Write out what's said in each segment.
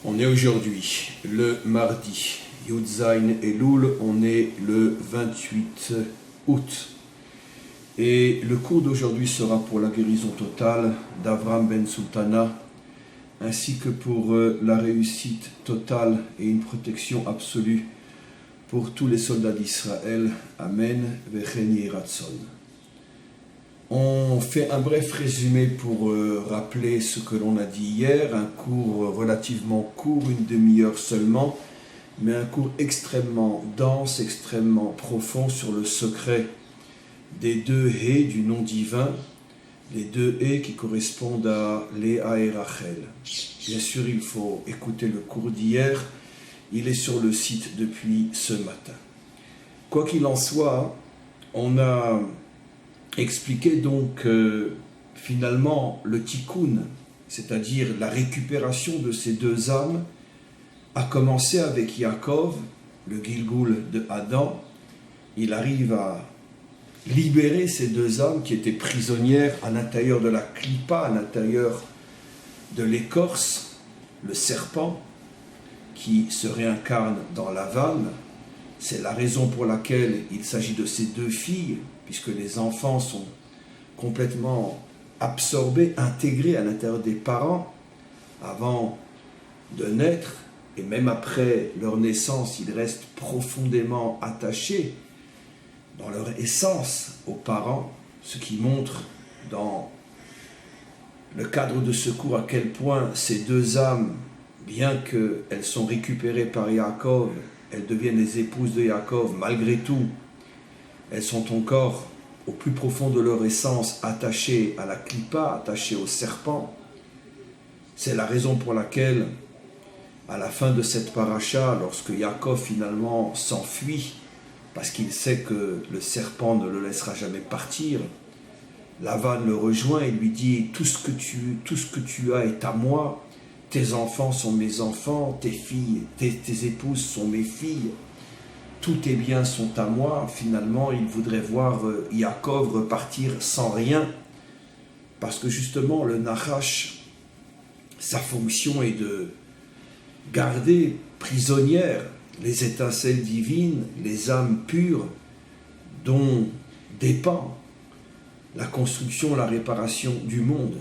On est aujourd'hui le mardi, Yud Zayin Elul, on est le 28 août. Et le cours d'aujourd'hui sera pour la guérison totale d'Avram Ben Sultana, ainsi que pour la réussite totale et une protection absolue pour tous les soldats d'Israël. Amen. Vechen Yehi Ratzon. On fait un bref résumé pour rappeler ce que l'on a dit hier, un cours relativement court, une demi-heure seulement, mais un cours extrêmement dense, extrêmement profond sur le secret des deux haies du nom divin, les deux haies qui correspondent à Léa et Rachel. Bien sûr, il faut écouter le cours d'hier, il est sur le site depuis ce matin. Quoi qu'il en soit, on a expliqué donc finalement le tikkun, c'est-à-dire la récupération de ces deux âmes, a commencé avec Yaakov, le Gilgoul de Adam. Il arrive à libérer ces deux âmes qui étaient prisonnières à l'intérieur de la clipa, à l'intérieur de l'écorce, le serpent qui se réincarne dans Lavan. C'est la raison pour laquelle il s'agit de ces deux filles, puisque les enfants sont complètement absorbés, intégrés à l'intérieur des parents avant de naître, et même après leur naissance, ils restent profondément attachés dans leur essence aux parents, ce qui montre dans le cadre de ce cours à quel point ces deux âmes, bien qu'elles sont récupérées par Yaakov, elles deviennent les épouses de Yaakov, malgré tout, elles sont encore au plus profond de leur essence attachées à la clipa, attachées au serpent. C'est la raison pour laquelle, à la fin de cette paracha, lorsque Yaakov finalement s'enfuit, parce qu'il sait que le serpent ne le laissera jamais partir, Lavan le rejoint et lui dit « Tout ce que tu as est à moi, tes enfants sont mes enfants, tes filles, tes épouses sont mes filles. » Tous tes biens sont à moi. Finalement, il voudrait voir Yaakov repartir sans rien, parce que justement, le Nachash, sa fonction est de garder prisonnières les étincelles divines, les âmes pures, dont dépend la construction, la réparation du monde.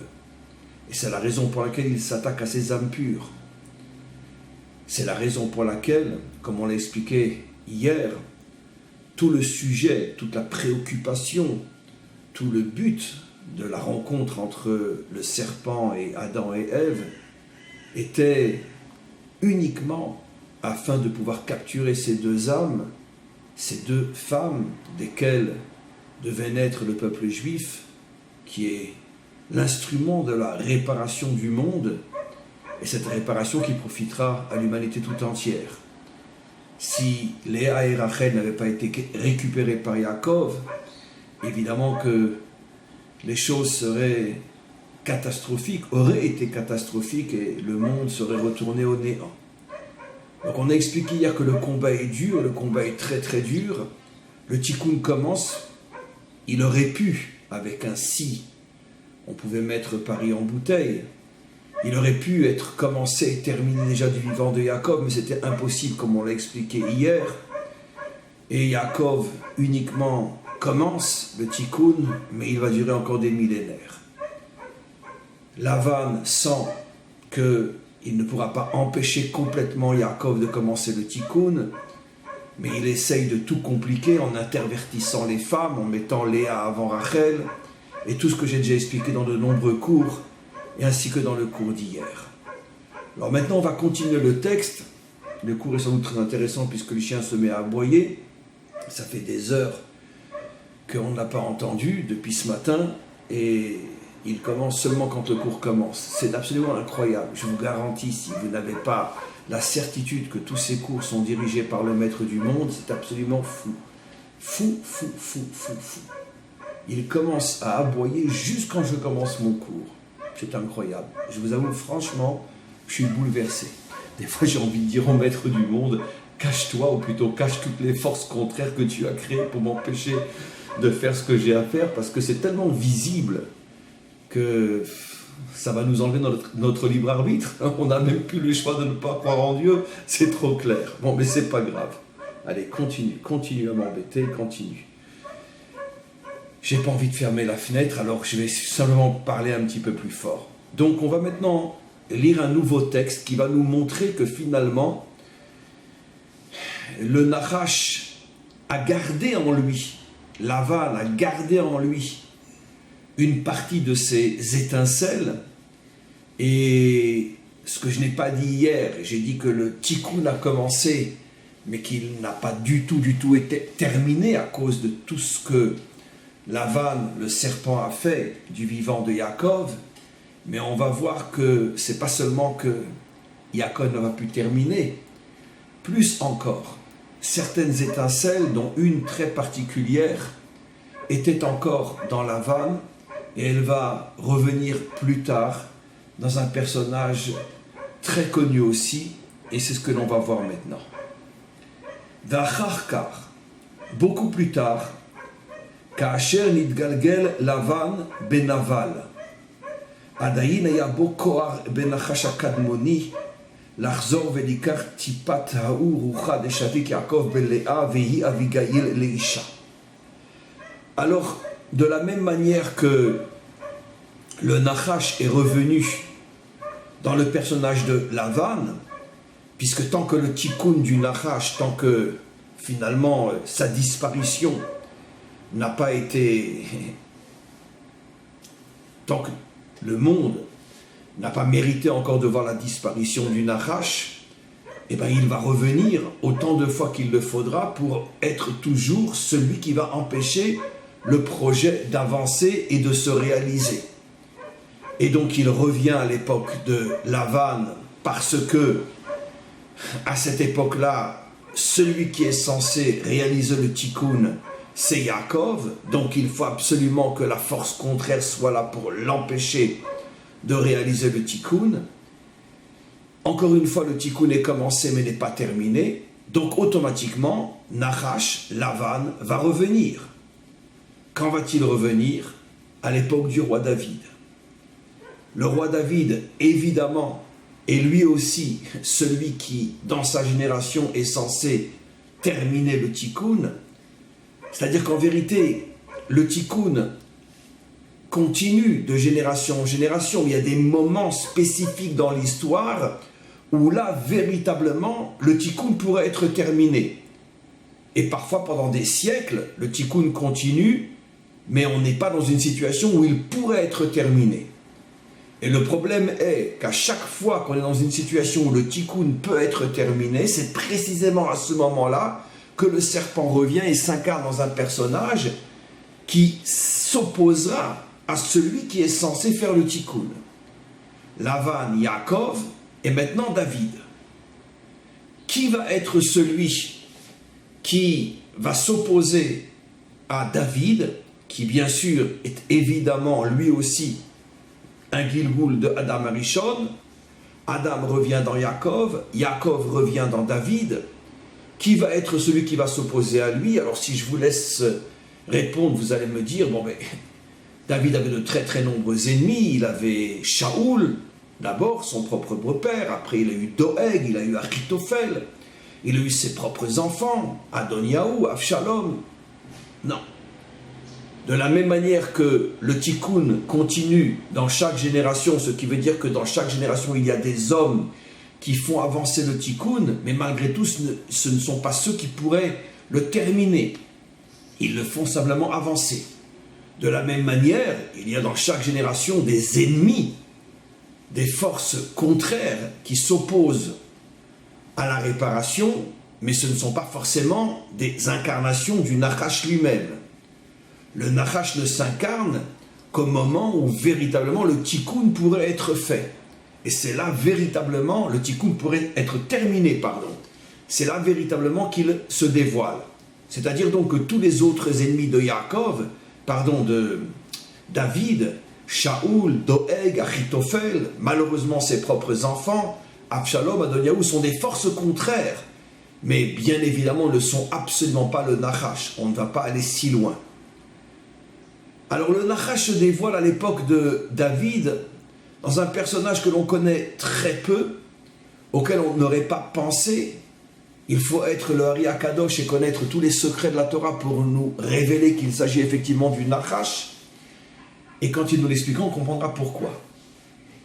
Et c'est la raison pour laquelle il s'attaque à ces âmes pures. C'est la raison pour laquelle, comme on l'a expliqué hier, tout le sujet, toute la préoccupation, tout le but de la rencontre entre le serpent et Adam et Ève était uniquement afin de pouvoir capturer ces deux âmes, ces deux femmes desquelles devait naître le peuple juif, qui est l'instrument de la réparation du monde, et cette réparation qui profitera à l'humanité tout entière. Si Léa et Rachel n'avaient pas été récupérées par Yaakov, évidemment que les choses seraient catastrophiques, auraient été catastrophiques, et le monde serait retourné au néant. Donc on a expliqué hier que le combat est dur, le combat est très très dur. Le tikkun commence, il aurait pu, avec un si, on pouvait mettre Paris en bouteille, il aurait pu être commencé et terminé déjà du vivant de Yaakov, mais c'était impossible comme on l'a expliqué hier. Et Yaakov uniquement commence le tikkun, mais il va durer encore des millénaires. Lavan sent qu'il ne pourra pas empêcher complètement Yaakov de commencer le tikkun, mais il essaye de tout compliquer en intervertissant les femmes, en mettant Léa avant Rachel, et tout ce que j'ai déjà expliqué dans de nombreux cours, et ainsi que dans le cours d'hier. Alors maintenant, on va continuer le texte. Le cours est sans doute très intéressant puisque le chien se met à aboyer. Ça fait des heures qu'on ne l'a pas entendu depuis ce matin, et il commence seulement quand le cours commence. C'est absolument incroyable. Je vous garantis, si vous n'avez pas la certitude que tous ces cours sont dirigés par le maître du monde, c'est absolument fou. Fou. Il commence à aboyer juste quand je commence mon cours. C'est incroyable. Je vous avoue, franchement, je suis bouleversé. Des fois, j'ai envie de dire au maître du monde, cache-toi, ou plutôt cache toutes les forces contraires que tu as créées pour m'empêcher de faire ce que j'ai à faire, parce que c'est tellement visible que ça va nous enlever notre libre arbitre. On n'a même plus le choix de ne pas croire en Dieu, c'est trop clair. Bon, mais c'est pas grave. Allez, continue à m'embêter, continue. J'ai pas envie de fermer la fenêtre, alors je vais simplement parler un petit peu plus fort. Donc on va maintenant lire un nouveau texte qui va nous montrer que finalement, le Nachash a gardé en lui, Lavan a gardé en lui une partie de ses étincelles. Et ce que je n'ai pas dit hier, j'ai dit que le tikkun a commencé, mais qu'il n'a pas du tout été terminé à cause de tout ce que Lavan, le serpent, a fait du vivant de Yaakov. Mais on va voir que c'est pas seulement que Yaakov n'a pas pu terminer, plus encore, certaines étincelles, dont une très particulière, étaient encore dans Lavan, et elle va revenir plus tard dans un personnage très connu aussi, et c'est ce que l'on va voir maintenant. D'acharkar, beaucoup plus tard, Kaasher nitgalgel Lavan benaval, עדיין היה בו כוח בנחש הקדמוני לחזור ולקח טיפת האור רוחה דשביק יעקב בלאה והיא אביגיל לאישה. Alors, de la même manière que le Nachash est revenu dans le personnage de Lavan, puisque tant que le tikkun du Nachash, tant que finalement sa disparition n'a pas été, tant que le monde n'a pas mérité encore de voir la disparition du Nachash, eh bien il va revenir autant de fois qu'il le faudra pour être toujours celui qui va empêcher le projet d'avancer et de se réaliser. Et donc il revient à l'époque de Lavan parce que à cette époque-là, celui qui est censé réaliser le tikkun, c'est Yaakov, donc il faut absolument que la force contraire soit là pour l'empêcher de réaliser le tikkun. Encore une fois, le tikkun est commencé mais n'est pas terminé, donc automatiquement, Nachash, Lavan, va revenir. Quand va-t-il revenir? À l'époque du roi David. Le roi David, évidemment, est lui aussi celui qui, dans sa génération, est censé terminer le tikkun. C'est-à-dire qu'en vérité, le tikkun continue de génération en génération. Il y a des moments spécifiques dans l'histoire où là, véritablement, le tikkun pourrait être terminé. Et parfois, pendant des siècles, le tikkun continue, mais on n'est pas dans une situation où il pourrait être terminé. Et le problème est qu'à chaque fois qu'on est dans une situation où le tikkun peut être terminé, c'est précisément à ce moment-là que le serpent revient et s'incarne dans un personnage qui s'opposera à celui qui est censé faire le tikkun. Lavan, Yaakov et maintenant David. Qui va être celui qui va s'opposer à David, qui bien sûr est évidemment lui aussi un Gilgoul de Adam Arishon? Adam revient dans Yaakov, Yaakov revient dans David. Qui va être celui qui va s'opposer à lui? Alors si je vous laisse répondre, vous allez me dire, bon mais David avait de très très nombreux ennemis. Il avait Shaoul, d'abord son propre beau-père, après il a eu Doeg, il a eu Achitophel, il a eu ses propres enfants, Adoniaou, Avshalom. Non. De la même manière que le tikkun continue dans chaque génération, ce qui veut dire que dans chaque génération il y a des hommes qui font avancer le tikkun, mais malgré tout ce ne sont pas ceux qui pourraient le terminer. Ils le font simplement avancer. De la même manière, il y a dans chaque génération des ennemis, des forces contraires qui s'opposent à la réparation, mais ce ne sont pas forcément des incarnations du Nachash lui-même. Le Nachash ne s'incarne qu'au moment où véritablement le tikkun pourrait être fait. Et c'est là véritablement, le tikkun pourrait être terminé, pardon. C'est là véritablement qu'il se dévoile. C'est-à-dire donc que tous les autres ennemis de Yaakov, de David, Shaoul, Doeg, Achitophel, malheureusement ses propres enfants, Absalom, Adoniaou, sont des forces contraires. Mais bien évidemment ne sont absolument pas le Nachash. On ne va pas aller si loin. Alors le Nachash se dévoile à l'époque de David dans un personnage que l'on connaît très peu, auquel on n'aurait pas pensé. Il faut être le Ari Akadosh et connaître tous les secrets de la Torah pour nous révéler qu'il s'agit effectivement du Nachash. Et quand il nous l'expliquera, on comprendra pourquoi.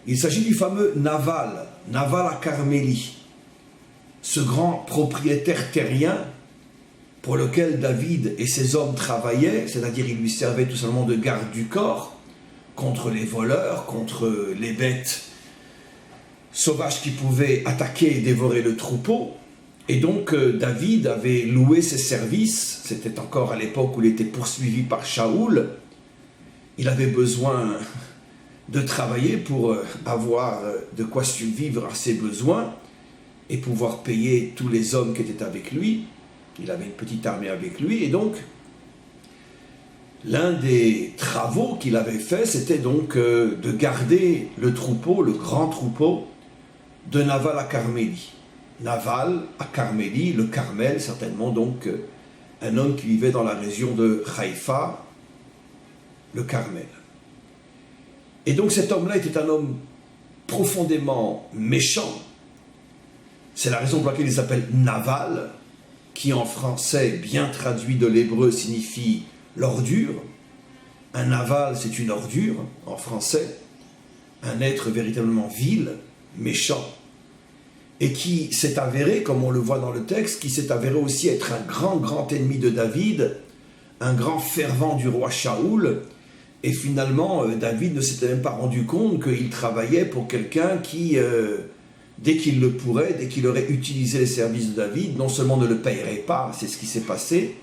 Il s'agit du fameux Naval, Naval à Carmélie, ce grand propriétaire terrien pour lequel David et ses hommes travaillaient, c'est-à-dire il lui servait tout simplement de garde du corps contre les voleurs, contre les bêtes sauvages qui pouvaient attaquer et dévorer le troupeau. Et donc David avait loué ses services, c'était encore à l'époque où il était poursuivi par Shaoul. Il avait besoin de travailler pour avoir de quoi survivre à ses besoins et pouvoir payer tous les hommes qui étaient avec lui. Il avait une petite armée avec lui et donc l'un des travaux qu'il avait fait, c'était donc de garder le troupeau, le grand troupeau de Naval à Carmélie. Naval à Carmélie, le Carmel, certainement donc un homme qui vivait dans la région de Haïfa, le Carmel. Et donc cet homme-là était un homme profondément méchant. C'est la raison pour laquelle il s'appelle Naval, qui en français, bien traduit de l'hébreu, signifie l'ordure. Un Naval, c'est une ordure, en français. Un être véritablement vil, méchant. Et qui s'est avéré, comme on le voit dans le texte, qui s'est avéré aussi être un grand ennemi de David, un grand fervent du roi Shaoul. Et finalement, David ne s'était même pas rendu compte qu'il travaillait pour quelqu'un qui, dès qu'il le pourrait, dès qu'il aurait utilisé les services de David, non seulement ne le payerait pas, c'est ce qui s'est passé,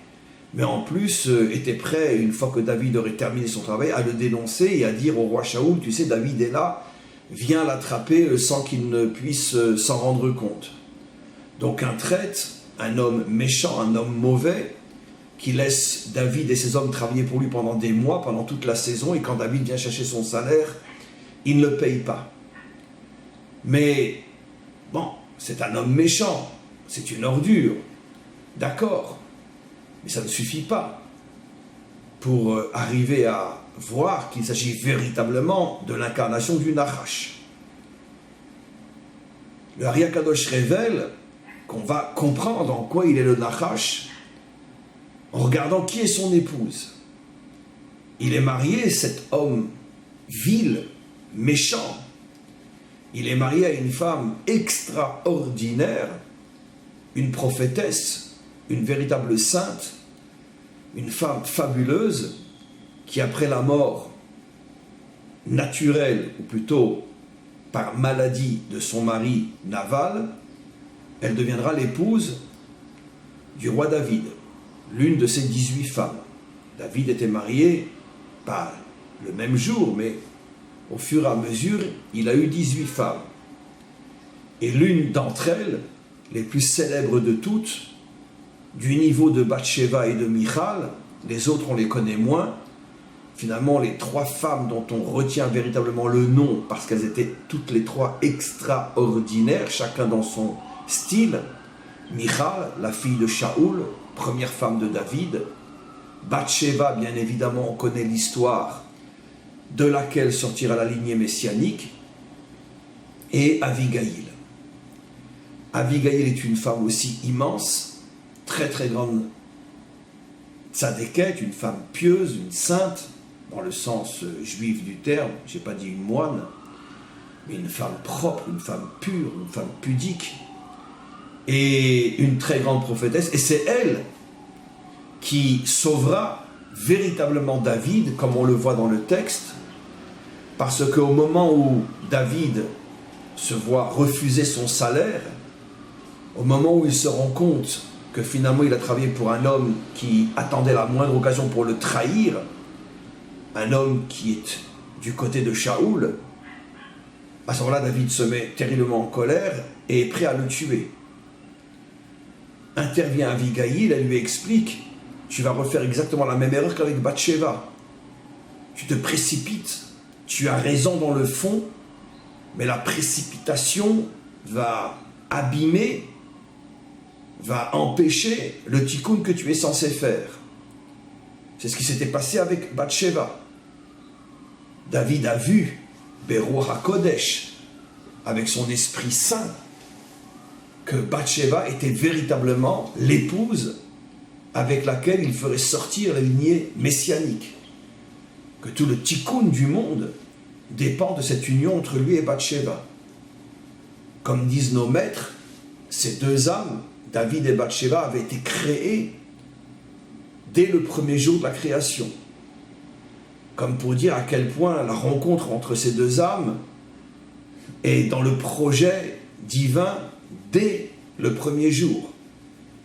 mais en plus était prêt, une fois que David aurait terminé son travail, à le dénoncer et à dire au roi Shaoul, tu sais, David est là, viens l'attraper sans qu'il ne puisse s'en rendre compte. Donc un traître, un homme méchant, un homme mauvais, qui laisse David et ses hommes travailler pour lui pendant des mois, pendant toute la saison, et quand David vient chercher son salaire, il ne le paye pas. Mais, bon, c'est un homme méchant, c'est une ordure, d'accord, mais ça ne suffit pas pour arriver à voir qu'il s'agit véritablement de l'incarnation du Nachash. Le Ari Akadosh révèle qu'on va comprendre en quoi il est le Nachash en regardant qui est son épouse. Il est marié, cet homme vil, méchant. Il est marié à une femme extraordinaire, une prophétesse, une véritable sainte, une femme fabuleuse qui, après la mort naturelle, ou plutôt par maladie de son mari Naval, elle deviendra l'épouse du roi David, l'une de ses 18 femmes. David était marié, pas le même jour, mais au fur et à mesure, il a eu 18 femmes. Et l'une d'entre elles, les plus célèbres de toutes, du niveau de Bathsheba et de Michal, les autres on les connaît moins. Finalement, les 3 femmes dont on retient véritablement le nom, parce qu'elles étaient toutes les 3 extraordinaires, chacun dans son style. Michal, la fille de Shaoul, première femme de David. Bathsheba, bien évidemment, on connaît l'histoire de laquelle sortira la lignée messianique. Et Abigail. Abigail est une femme aussi immense, très grande tzadékette, une femme pieuse, une sainte, dans le sens juif du terme, je n'ai pas dit une moine, mais une femme propre, une femme pure, une femme pudique, et une très grande prophétesse, et c'est elle qui sauvera véritablement David, comme on le voit dans le texte, parce qu'au moment où David se voit refuser son salaire, au moment où il se rend compte que finalement il a travaillé pour un homme qui attendait la moindre occasion pour le trahir, un homme qui est du côté de Shaoul, à ce moment-là, David se met terriblement en colère et est prêt à le tuer. Intervient Abigail, elle lui explique, tu vas refaire exactement la même erreur qu'avec Bathsheba. Tu te précipites, tu as raison dans le fond, mais la précipitation va abîmer, va empêcher le tikkun que tu es censé faire. C'est ce qui s'était passé avec Bathsheba. David a vu Beruach HaKodesh, avec son esprit saint, que Bathsheba était véritablement l'épouse avec laquelle il ferait sortir la lignée messianique, que tout le tikkun du monde dépend de cette union entre lui et Bathsheba. Comme disent nos maîtres, ces deux âmes, David et Bathsheba, avaient été créées dès le premier jour de la création. Comme pour dire à quel point la rencontre entre ces deux âmes est dans le projet divin dès le premier jour.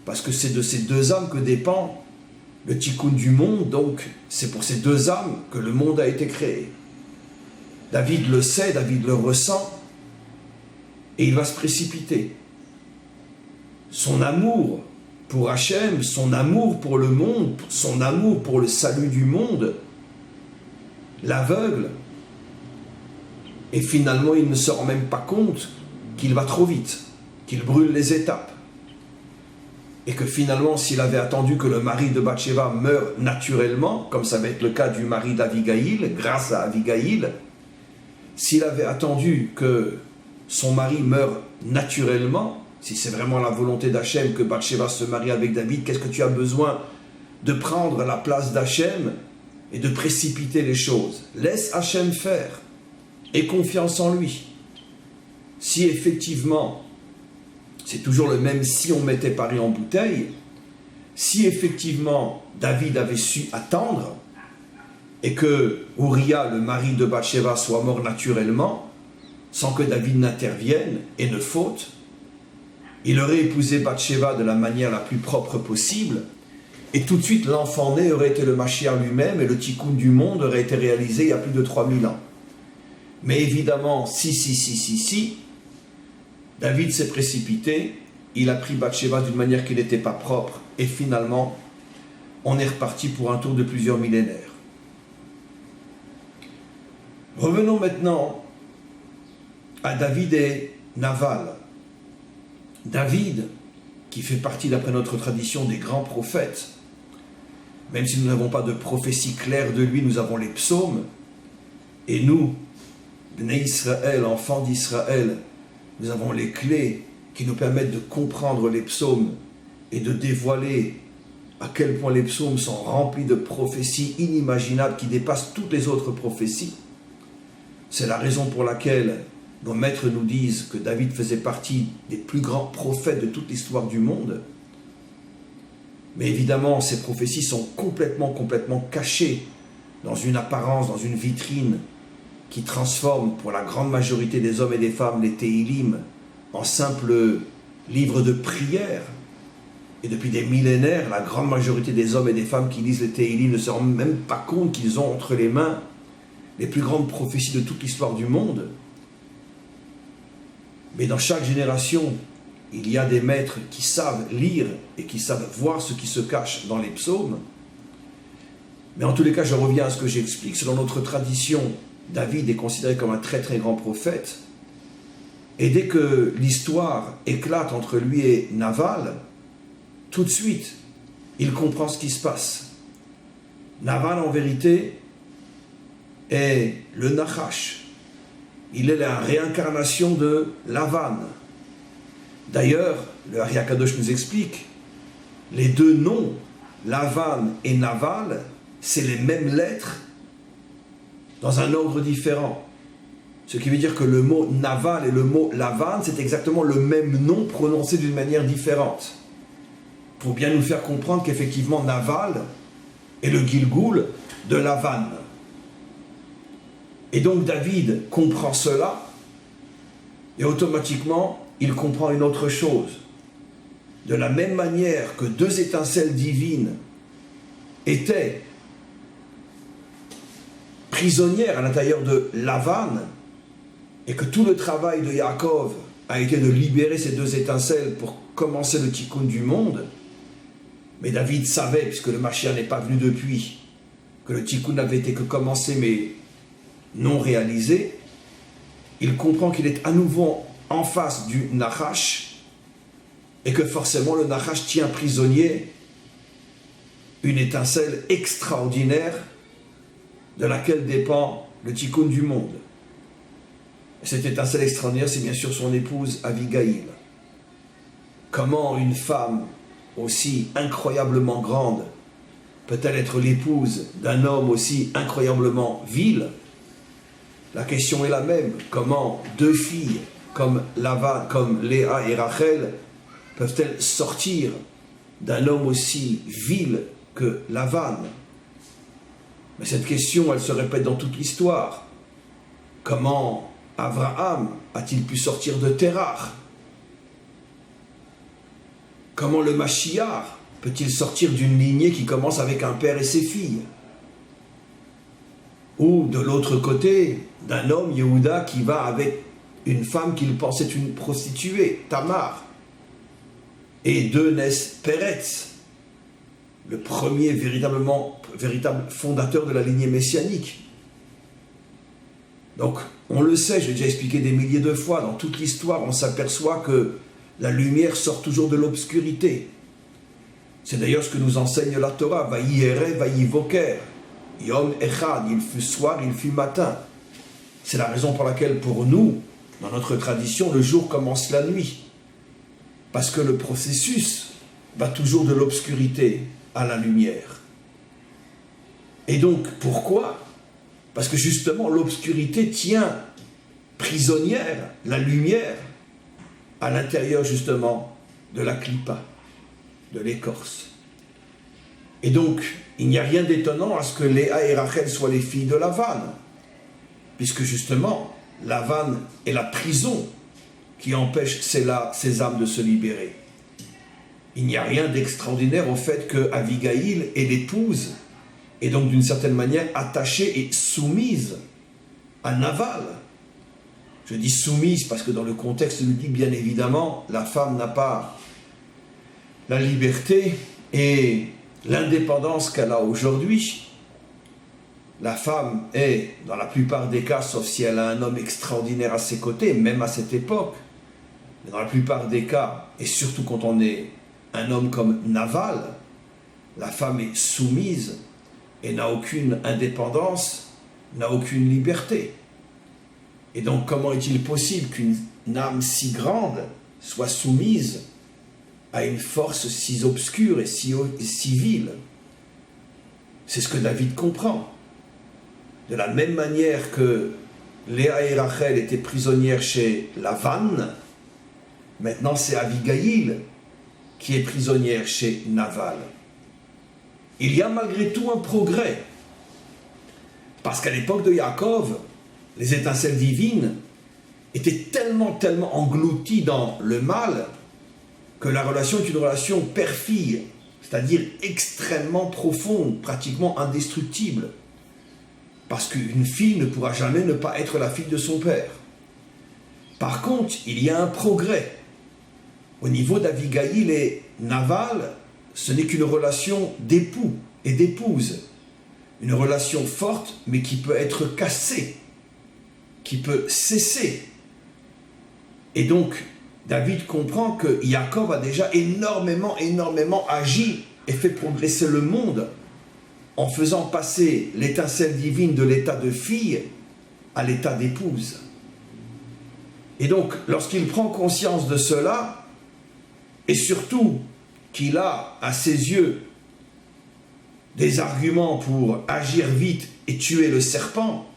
Parce que c'est de ces deux âmes que dépend le tikkun du monde, donc c'est pour ces deux âmes que le monde a été créé. David le sait, David le ressent, et il va se précipiter. Son amour pour Hachem, son amour pour le monde, son amour pour le salut du monde, l'aveugle, et finalement il ne se rend même pas compte qu'il va trop vite, qu'il brûle les étapes, et que finalement s'il avait attendu que le mari de Bathsheba meure naturellement, comme ça va être le cas du mari d'Abigaïl, grâce à Abigaïl, s'il avait attendu que son mari meure naturellement, si c'est vraiment la volonté d'Hachem que Bathsheba se marie avec David, qu'est-ce que tu as besoin de prendre la place d'Hachem et de précipiter les choses? Laisse Hachem faire, aie confiance en lui. Si effectivement, c'est toujours le même si on mettait Paris en bouteille, si effectivement David avait su attendre et que Uriah, le mari de Bathsheba, soit mort naturellement, sans que David n'intervienne et ne faute, il aurait épousé Bathsheba de la manière la plus propre possible, et tout de suite l'enfant né aurait été le Mashiach lui-même, et le tikkun du monde aurait été réalisé il y a plus de 3000 ans. Mais évidemment, si, David s'est précipité, il a pris Bathsheba d'une manière qui n'était pas propre, et finalement, on est reparti pour un tour de plusieurs millénaires. Revenons maintenant à David et Naval. David, qui fait partie, d'après notre tradition, des grands prophètes, même si nous n'avons pas de prophétie claire de lui, nous avons les psaumes, et nous, Bnei Israël, enfants d'Israël, nous avons les clés qui nous permettent de comprendre les psaumes et de dévoiler à quel point les psaumes sont remplis de prophéties inimaginables qui dépassent toutes les autres prophéties. C'est la raison pour laquelle nos maîtres nous disent que David faisait partie des plus grands prophètes de toute l'histoire du monde. Mais évidemment, ces prophéties sont complètement cachées dans une apparence, dans une vitrine qui transforme pour la grande majorité des hommes et des femmes les Téhilim en simples livres de prière. Et depuis des millénaires, la grande majorité des hommes et des femmes qui lisent les Téhilim ne se rendent même pas compte qu'ils ont entre les mains les plus grandes prophéties de toute l'histoire du monde. Mais dans chaque génération, il y a des maîtres qui savent lire et qui savent voir ce qui se cache dans les psaumes. Mais en tous les cas, je reviens à ce que j'explique. Selon notre tradition, David est considéré comme un très très grand prophète. Et dès que l'histoire éclate entre lui et Naval, tout de suite, il comprend ce qui se passe. Naval, en vérité, est le Nachash. Il est la réincarnation de Lavan. D'ailleurs, le Ari HaKadosh nous explique, les deux noms, Lavan et Naval, c'est les mêmes lettres dans un ordre différent. Ce qui veut dire que le mot Naval et le mot Lavan, c'est exactement le même nom prononcé d'une manière différente. Pour bien nous faire comprendre qu'effectivement Naval est le Gilgoul de Lavan. Et donc David comprend cela, et automatiquement, il comprend une autre chose. De la même manière que deux étincelles divines étaient prisonnières à l'intérieur de Lavan, et que tout le travail de Yaakov a été de libérer ces deux étincelles pour commencer le tikkun du monde, mais David savait, puisque le Mashiach n'est pas venu depuis, que le tikkun n'avait été que commencé, mais non réalisé, il comprend qu'il est à nouveau en face du Nachash, et que forcément le Nachash tient prisonnier une étincelle extraordinaire de laquelle dépend le tikkun du monde. Cette étincelle extraordinaire, c'est bien sûr son épouse Abigail. Comment une femme aussi incroyablement grande peut-elle être l'épouse d'un homme aussi incroyablement vil? La question est la même. Comment deux filles comme Léa et Rachel peuvent-elles sortir d'un homme aussi vil que Lavan? Mais cette question, elle se répète dans toute l'histoire. Comment Abraham a-t-il pu sortir de Terach? Comment le Mashiach peut-il sortir d'une lignée qui commence avec un père et ses filles? Ou de l'autre côté, d'un homme, Yehuda, qui va avec une femme qu'il pensait une prostituée, Tamar. Et d'eux naissent Peretz, le premier véritable fondateur de la lignée messianique. Donc, on le sait, j'ai déjà expliqué des milliers de fois, dans toute l'histoire, on s'aperçoit que la lumière sort toujours de l'obscurité. C'est d'ailleurs ce que nous enseigne la Torah, Vayi ere, vayi voker. Yom echad, il fut soir, il fut matin. C'est la raison pour laquelle, pour nous, dans notre tradition, le jour commence la nuit. Parce que le processus va toujours de l'obscurité à la lumière. Et donc, pourquoi? Parce que justement, l'obscurité tient prisonnière la lumière à l'intérieur justement de la clipa, de l'écorce. Et donc, il n'y a rien d'étonnant à ce que Léa et Rachel soient les filles de Lavan, puisque justement, Lavan est la prison qui empêche ces âmes de se libérer. Il n'y a rien d'extraordinaire au fait que Abigail est l'épouse, et donc d'une certaine manière attachée et soumise à Naval. Je dis soumise parce que dans le contexte, il dit bien évidemment, la femme n'a pas la liberté et l'indépendance qu'elle a aujourd'hui. La femme est, dans la plupart des cas, sauf si elle a un homme extraordinaire à ses côtés, même à cette époque, mais dans la plupart des cas, et surtout quand on est un homme comme Naval, la femme est soumise et n'a aucune indépendance, n'a aucune liberté. Et donc, comment est-il possible qu'une âme si grande soit soumise à une force si obscure et si vile? C'est ce que David comprend. De la même manière que Léa et Rachel étaient prisonnières chez Lavan, maintenant c'est Abigail qui est prisonnière chez Naval. Il y a malgré tout un progrès, parce qu'à l'époque de Yaakov, les étincelles divines étaient tellement englouties dans le mal que la relation est une relation père-fille, c'est-à-dire extrêmement profonde, pratiquement indestructible. Parce qu'une fille ne pourra jamais ne pas être la fille de son père. Par contre, il y a un progrès. Au niveau d'Abigail et Naval, ce n'est qu'une relation d'époux et d'épouse. Une relation forte, mais qui peut être cassée, qui peut cesser. Et donc, David comprend que Yaakov a déjà énormément agi et fait progresser le monde en faisant passer l'étincelle divine de l'état de fille à l'état d'épouse. Et donc, lorsqu'il prend conscience de cela, et surtout qu'il a à ses yeux des arguments pour agir vite et tuer le serpent,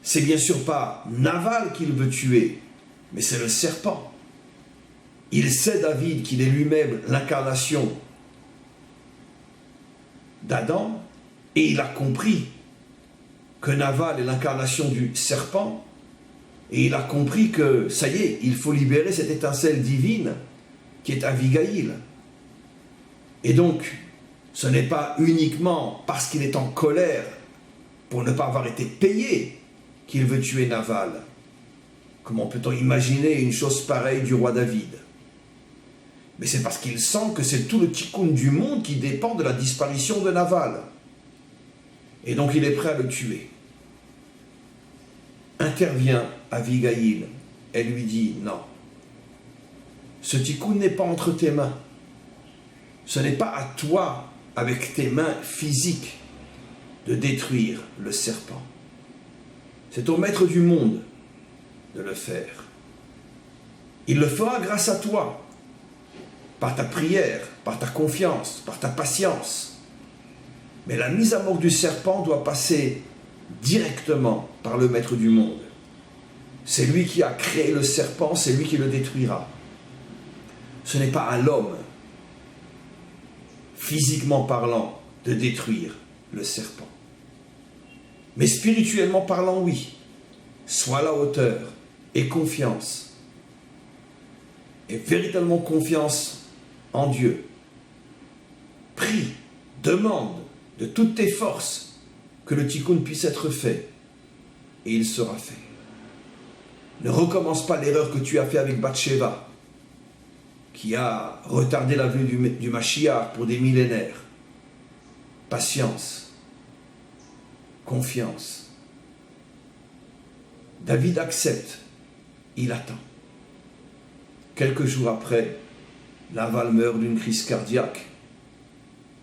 c'est bien sûr pas Naval qu'il veut tuer, mais c'est le serpent. Il sait, David, qu'il est lui-même l'incarnation d'Adam, et il a compris que Naval est l'incarnation du serpent, et il a compris que, ça y est, il faut libérer cette étincelle divine qui est Abigail. Et donc, ce n'est pas uniquement parce qu'il est en colère pour ne pas avoir été payé qu'il veut tuer Naval. Comment peut-on imaginer une chose pareille du roi David? Mais c'est parce qu'il sent que c'est tout le tikkun du monde qui dépend de la disparition de Naval. Et donc il est prêt à le tuer. Intervient Abigail. Elle lui dit non. Ce tikkun n'est pas entre tes mains. Ce n'est pas à toi, avec tes mains physiques, de détruire le serpent. C'est au maître du monde de le faire. Il le fera grâce à toi, par ta prière, par ta confiance, par ta patience. Mais la mise à mort du serpent doit passer directement par le maître du monde. C'est lui qui a créé le serpent, c'est lui qui le détruira. Ce n'est pas à l'homme, physiquement parlant, de détruire le serpent. Mais spirituellement parlant, oui. Sois à la hauteur et confiance. Et véritablement confiance en Dieu. Prie, demande de toutes tes forces que le tikkun puisse être fait. Et il sera fait. Ne recommence pas l'erreur que tu as fait avec Bathsheba, qui a retardé la venue du Mashiach pour des millénaires. Patience, confiance. David accepte, il attend. Quelques jours après, Nabal meurt d'une crise cardiaque.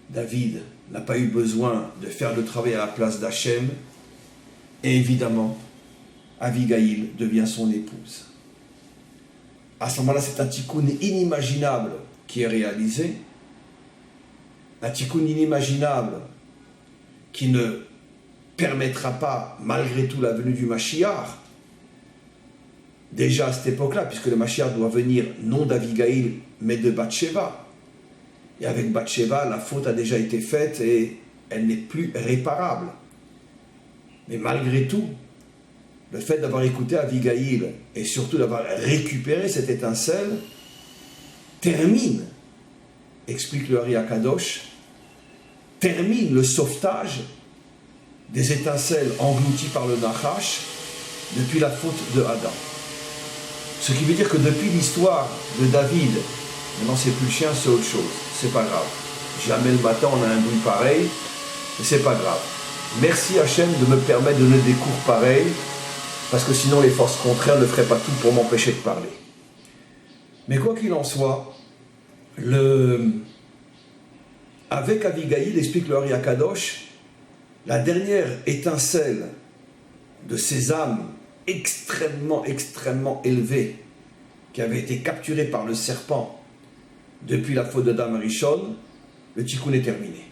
David n'a pas eu besoin de faire le travail à la place d'Hachem. Et évidemment, Abigail devient son épouse. À ce moment-là, c'est un tikkun inimaginable qui est réalisé. Un tikkun inimaginable qui ne permettra pas, malgré tout, la venue du Mashiach. Déjà à cette époque-là, puisque le Mashiach doit venir non d'Abigail, mais de Bathsheba. Et avec Bathsheba, la faute a déjà été faite et elle n'est plus réparable. Mais malgré tout, le fait d'avoir écouté Abigail et surtout d'avoir récupéré cette étincelle termine, explique le Ari Akadosh, termine le sauvetage des étincelles englouties par le Nachash depuis la faute de Adam. Ce qui veut dire que depuis l'histoire de David, maintenant c'est plus le chien, c'est autre chose, c'est pas grave. Jamais le matin on a un bruit pareil, mais c'est pas grave. Merci Hachem de me permettre de donner des cours pareils, parce que sinon les forces contraires ne feraient pas tout pour m'empêcher de parler. Mais quoi qu'il en soit, avec Abigail, explique le Ari Akadosh, la dernière étincelle de ces âmes extrêmement élevées qui avaient été capturées par le serpent depuis la faute d'Adam Rishon, le tikkun est terminé.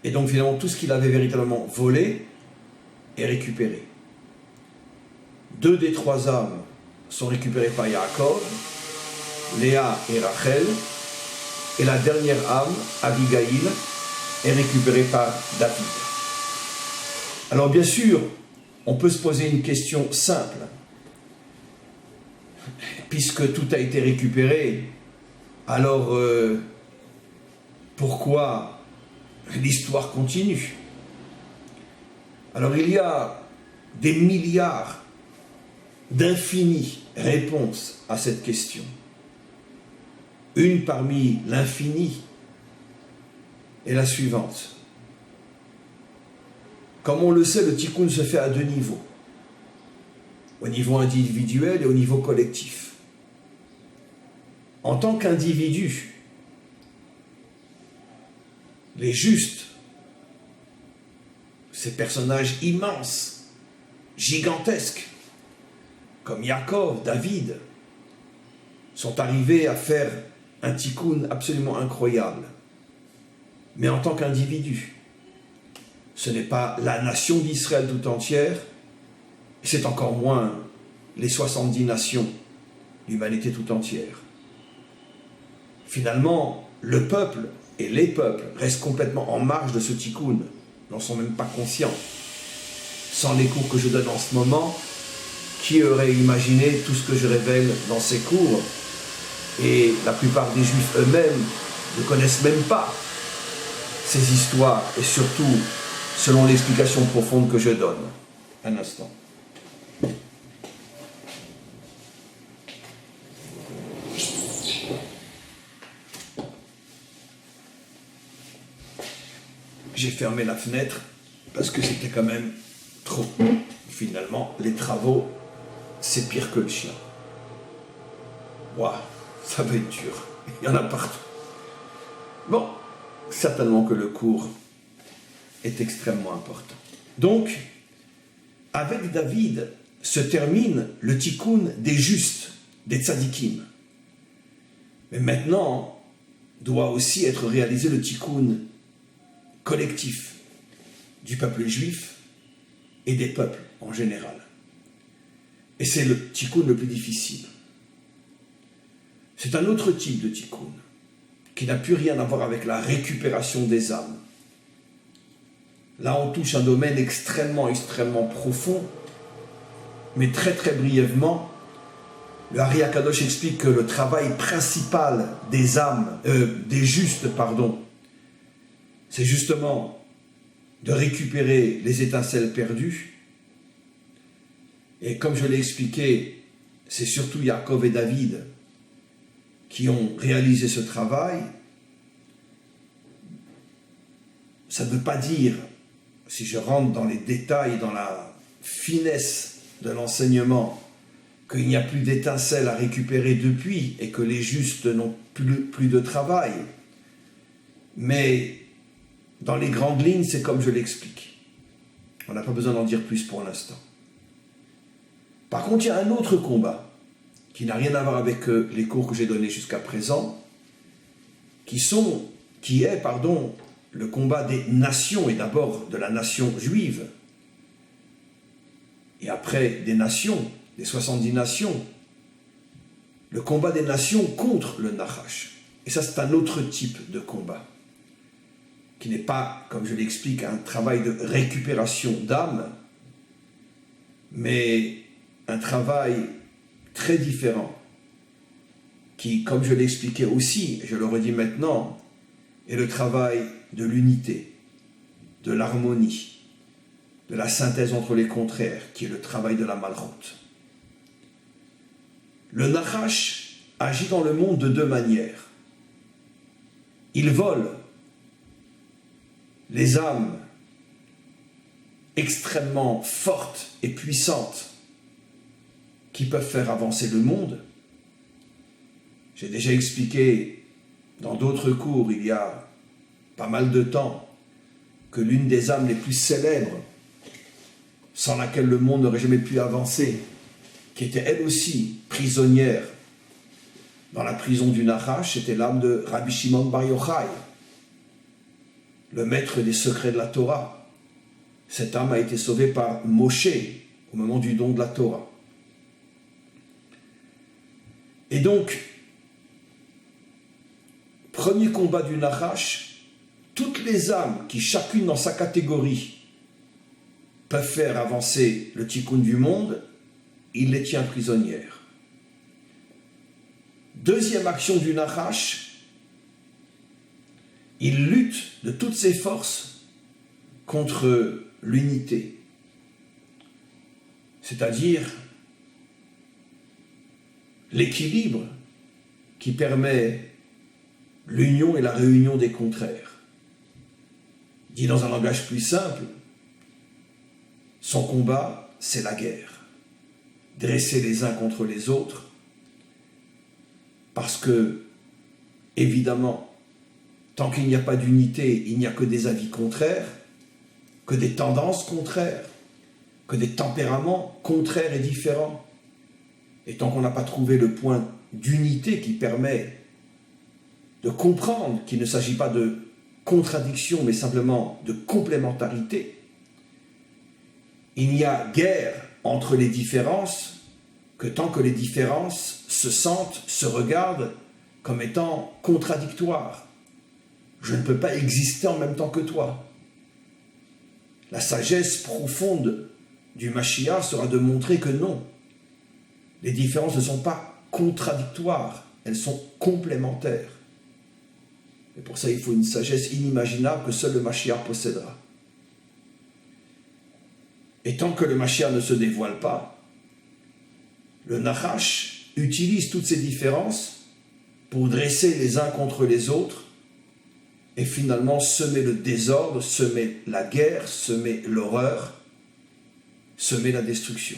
Et donc finalement tout ce qu'il avait véritablement volé est récupéré. 2 des 3 âmes sont récupérées par Yaakov, Léa et Rachel, et la dernière âme, Abigail, est récupérée par David. Alors bien sûr, on peut se poser une question simple. Puisque tout a été récupéré, alors pourquoi l'histoire continue? Alors il y a des milliards d'infinies réponses à cette question. Une parmi l'infini est la suivante. Comme on le sait, le tikkun se fait à 2 niveaux. Au niveau individuel et au niveau collectif. En tant qu'individu, les justes, ces personnages immenses, gigantesques, comme Yaakov, David, sont arrivés à faire un tikkun absolument incroyable. Mais en tant qu'individu, ce n'est pas la nation d'Israël tout entière, et c'est encore moins les 70 nations, l'humanité tout entière. Finalement, le peuple et les peuples restent complètement en marge de ce tikkun, n'en sont même pas conscients. Sans les cours que je donne en ce moment, qui aurait imaginé tout ce que je révèle dans ces cours? Et la plupart des juifs eux-mêmes ne connaissent même pas ces histoires, et surtout selon l'explication profonde que je donne. Un instant. J'ai fermé la fenêtre parce que c'était quand même trop. Finalement, les travaux, c'est pire que le chien. Waouh, ça va être dur. Il y en a partout. Bon, certainement que le cours est extrêmement important. Donc, avec David, se termine le tikkun des justes, des tzadikim. Mais maintenant, doit aussi être réalisé le tikkun collectif du peuple juif et des peuples en général. Et c'est le tikkun le plus difficile. C'est un autre type de tikkun qui n'a plus rien à voir avec la récupération des âmes. Là, on touche un domaine extrêmement profond, mais très brièvement, le Ari Akadosh explique que le travail principal des âmes, des justes, c'est justement de récupérer les étincelles perdues. Et comme je l'ai expliqué, c'est surtout Yaakov et David qui ont réalisé ce travail. Ça ne veut pas dire, si je rentre dans les détails, dans la finesse de l'enseignement, qu'il n'y a plus d'étincelles à récupérer depuis et que les justes n'ont plus de travail. Mais dans les grandes lignes, c'est comme je l'explique. On n'a pas besoin d'en dire plus pour l'instant. Par contre, il y a un autre combat qui n'a rien à voir avec les cours que j'ai donnés jusqu'à présent, qui est le combat des nations, et d'abord de la nation juive, et après des nations, des 70 nations, le combat des nations contre le Nachash. Et ça, c'est un autre type de combat, qui n'est pas, comme je l'explique, un travail de récupération d'âme, mais un travail très différent, qui, comme je l'expliquais aussi, et je le redis maintenant, est le travail de l'unité, de l'harmonie, de la synthèse entre les contraires, qui est le travail de la Malchut. Le Nachash agit dans le monde de deux manières. Il vole les âmes extrêmement fortes et puissantes qui peuvent faire avancer le monde. J'ai déjà expliqué dans d'autres cours, il y a pas mal de temps, que l'une des âmes les plus célèbres, sans laquelle le monde n'aurait jamais pu avancer, qui était elle aussi prisonnière dans la prison du Nachash, c'était l'âme de Rabbi Shimon Bar Yochai, le maître des secrets de la Torah. Cette âme a été sauvée par Moshe au moment du don de la Torah. Et donc, premier combat du Nachash, toutes les âmes qui, chacune dans sa catégorie, peuvent faire avancer le tikkun du monde, il les tient prisonnières. Deuxième action du Nachash, il lutte de toutes ses forces contre l'unité, c'est-à-dire l'équilibre qui permet l'union et la réunion des contraires. Dit dans un langage plus simple, son combat, c'est la guerre. Dresser les uns contre les autres, parce que, évidemment, tant qu'il n'y a pas d'unité, il n'y a que des avis contraires, que des tendances contraires, que des tempéraments contraires et différents. Et tant qu'on n'a pas trouvé le point d'unité qui permet de comprendre qu'il ne s'agit pas de contradiction, mais simplement de complémentarité, il n'y a guère entre les différences que tant que les différences se sentent, se regardent comme étant contradictoires. Je ne peux pas exister en même temps que toi. La sagesse profonde du Mashiach sera de montrer que non, les différences ne sont pas contradictoires, elles sont complémentaires. Et pour ça, il faut une sagesse inimaginable que seul le Mashiach possédera. Et tant que le Mashiach ne se dévoile pas, le Nachash utilise toutes ces différences pour dresser les uns contre les autres et finalement semer le désordre, semer la guerre, semer l'horreur, semer la destruction.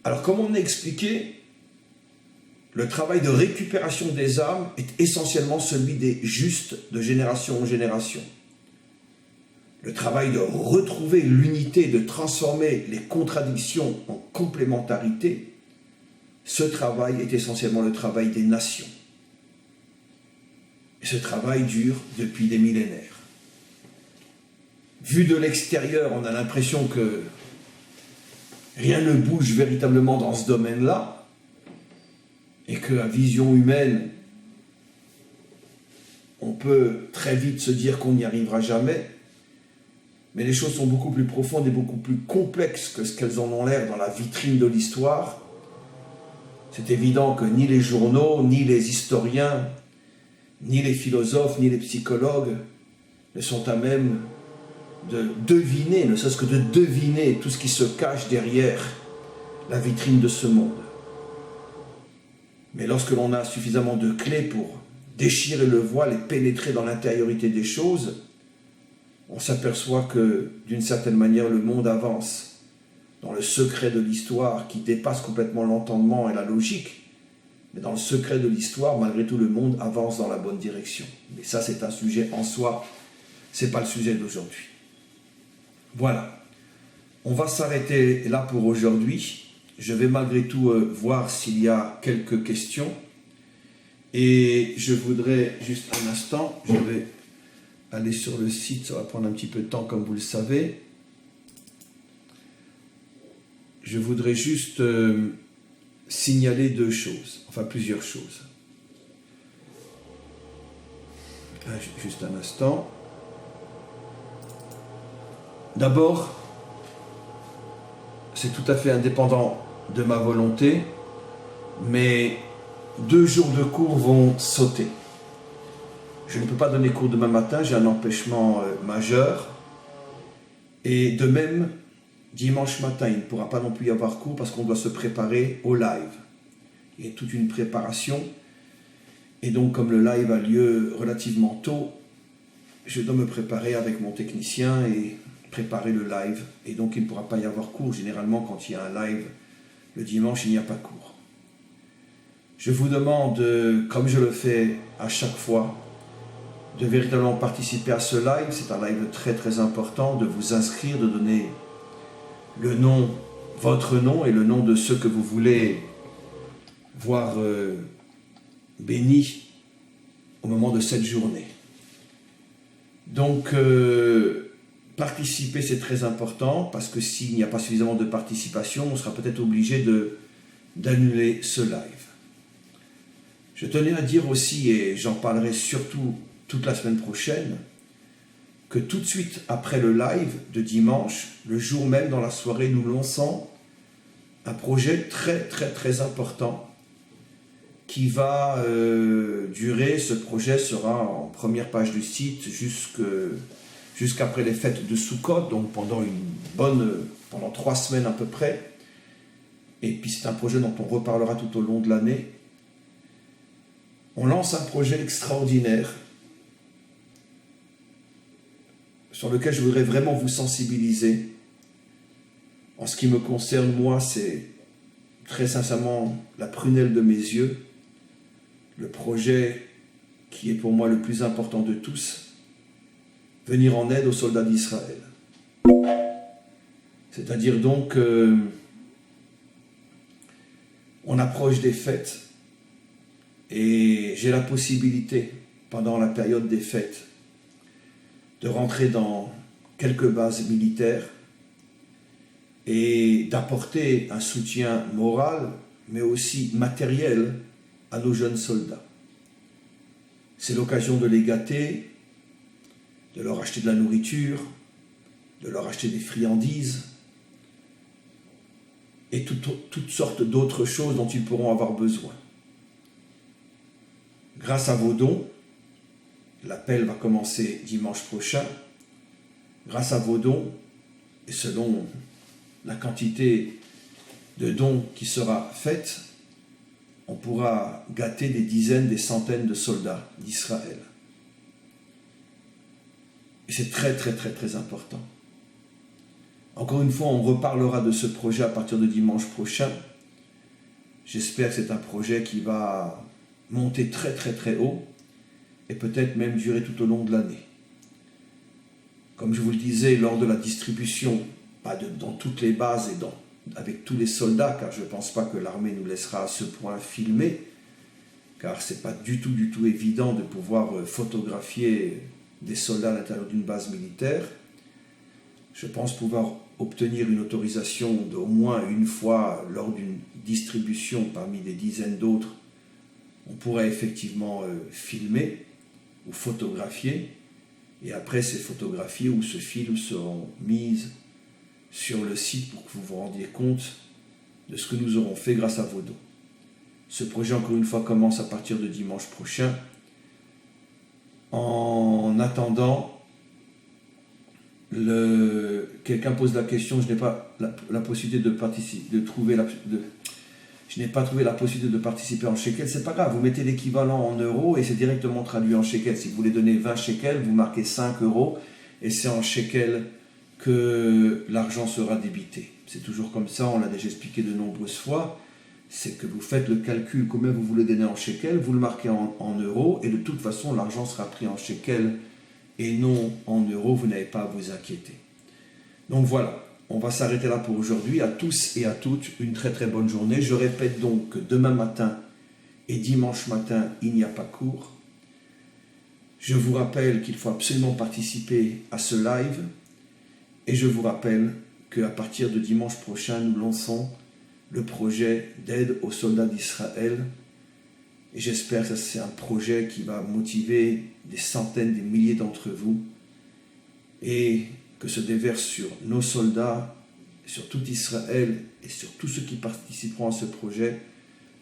Alors, comme on a expliqué, le travail de récupération des âmes est essentiellement celui des justes de génération en génération. le travail de retrouver l'unité, de transformer les contradictions en complémentarité, ce travail est essentiellement le travail des nations. Et ce travail dure depuis des millénaires. Vu de l'extérieur, on a l'impression que rien ne bouge véritablement dans ce domaine-là, et qu'à vision humaine, on peut très vite se dire qu'on n'y arrivera jamais, mais les choses sont beaucoup plus profondes et beaucoup plus complexes que ce qu'elles en ont l'air dans la vitrine de l'histoire. C'est évident que ni les journaux, ni les historiens, ni les philosophes, ni les psychologues ne sont à même de deviner, ne serait-ce que de deviner tout ce qui se cache derrière la vitrine de ce monde. Mais lorsque l'on a suffisamment de clés pour déchirer le voile et pénétrer dans l'intériorité des choses, on s'aperçoit que, d'une certaine manière, le monde avance dans le secret de l'histoire qui dépasse complètement l'entendement et la logique. Mais dans le secret de l'histoire, malgré tout, le monde avance dans la bonne direction. Mais ça, c'est un sujet en soi, ce n'est pas le sujet d'aujourd'hui. Voilà, on va s'arrêter là pour aujourd'hui. Je vais malgré tout voir s'il y a quelques questions. Et je voudrais, juste un instant, je vais aller sur le site, ça va prendre un petit peu de temps comme vous le savez. Je voudrais juste signaler deux choses, enfin plusieurs choses. Juste un instant. D'abord, c'est tout à fait indépendant de ma volonté, mais 2 jours de cours vont sauter. Je ne peux pas donner cours demain matin, j'ai un empêchement majeur. Et de même, dimanche matin, il ne pourra pas non plus y avoir cours parce qu'on doit se préparer au live. Il y a toute une préparation. Et donc, comme le live a lieu relativement tôt, je dois me préparer avec mon technicien et préparer le live. Et donc, il ne pourra pas y avoir cours. Généralement, quand il y a un live le dimanche, il n'y a pas de cours. Je vous demande, comme je le fais à chaque fois, de véritablement participer à ce live. C'est un live très très important, de vous inscrire, de donner le nom, votre nom et le nom de ceux que vous voulez voir bénis au moment de cette journée. Donc, participer, c'est très important, parce que s'il n'y a pas suffisamment de participation, on sera peut-être obligé d'annuler ce live. Je tenais à dire aussi, et j'en parlerai surtout toute la semaine prochaine, que tout de suite après le live de dimanche, le jour même dans la soirée, nous lançons un projet très très très important qui va durer. Ce projet sera en première page du site jusqu'après les fêtes de Soukhot, donc pendant 3 semaines à peu près. Et puis c'est un projet dont on reparlera tout au long de l'année. On lance un projet extraordinaire sur lequel je voudrais vraiment vous sensibiliser. En ce qui me concerne, moi, c'est très sincèrement la prunelle de mes yeux, le projet qui est pour moi le plus important de tous, venir en aide aux soldats d'Israël. C'est-à-dire donc, on approche des fêtes et j'ai la possibilité, pendant la période des fêtes, de rentrer dans quelques bases militaires et d'apporter un soutien moral, mais aussi matériel à nos jeunes soldats. C'est l'occasion de les gâter, de leur acheter de la nourriture, de leur acheter des friandises et toutes sortes d'autres choses dont ils pourront avoir besoin. Grâce à vos dons, l'appel va commencer dimanche prochain. Grâce à vos dons, et selon la quantité de dons qui sera faite, on pourra gâter des dizaines, des centaines de soldats d'Israël. Et c'est très très très très important. Encore une fois, on reparlera de ce projet à partir de dimanche prochain. J'espère que c'est un projet qui va monter très très très haut et peut-être même durer tout au long de l'année. Comme je vous le disais, lors de la distribution, pas dans toutes les bases et avec tous les soldats, car je ne pense pas que l'armée nous laissera à ce point filmer, car ce n'est pas du tout évident de pouvoir photographier des soldats à l'intérieur d'une base militaire. Je pense pouvoir obtenir une autorisation d'au moins une fois lors d'une distribution parmi des dizaines d'autres. On pourrait effectivement filmer ou photographier, et après ces photographies ou ce film seront mises sur le site pour que vous vous rendiez compte de ce que nous aurons fait grâce à vos dons. Ce projet, encore une fois, commence à partir de dimanche prochain. En attendant, quelqu'un pose la question, je n'ai pas la possibilité de participer, je n'ai pas trouvé la possibilité de participer en shekels. C'est pas grave, vous mettez l'équivalent en euros et c'est directement traduit en shekels. Si vous voulez donner 20 shekels, vous marquez 5 euros et c'est en shekels que l'argent sera débité. C'est toujours comme ça, on l'a déjà expliqué de nombreuses fois. C'est que vous faites le calcul, combien vous voulez donner en shekels, vous le marquez en euros et de toute façon, l'argent sera pris en shekels et non en euros, vous n'avez pas à vous inquiéter. Donc voilà, on va s'arrêter là pour aujourd'hui. À tous et à toutes, une très bonne journée. Je répète donc que demain matin et dimanche matin, il n'y a pas cours. Je vous rappelle qu'il faut absolument participer à ce live et je vous rappelle qu'à partir de dimanche prochain, nous lançons le projet d'aide aux soldats d'Israël. Et j'espère que c'est un projet qui va motiver des centaines, des milliers d'entre vous et que se déverse sur nos soldats, sur tout Israël et sur tous ceux qui participeront à ce projet,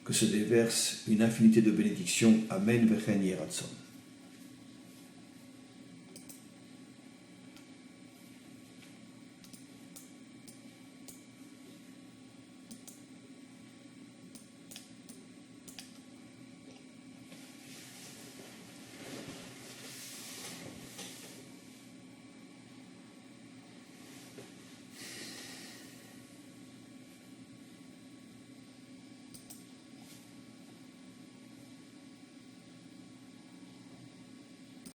que se déverse une infinité de bénédictions. Amen. Vechen Yeratzon.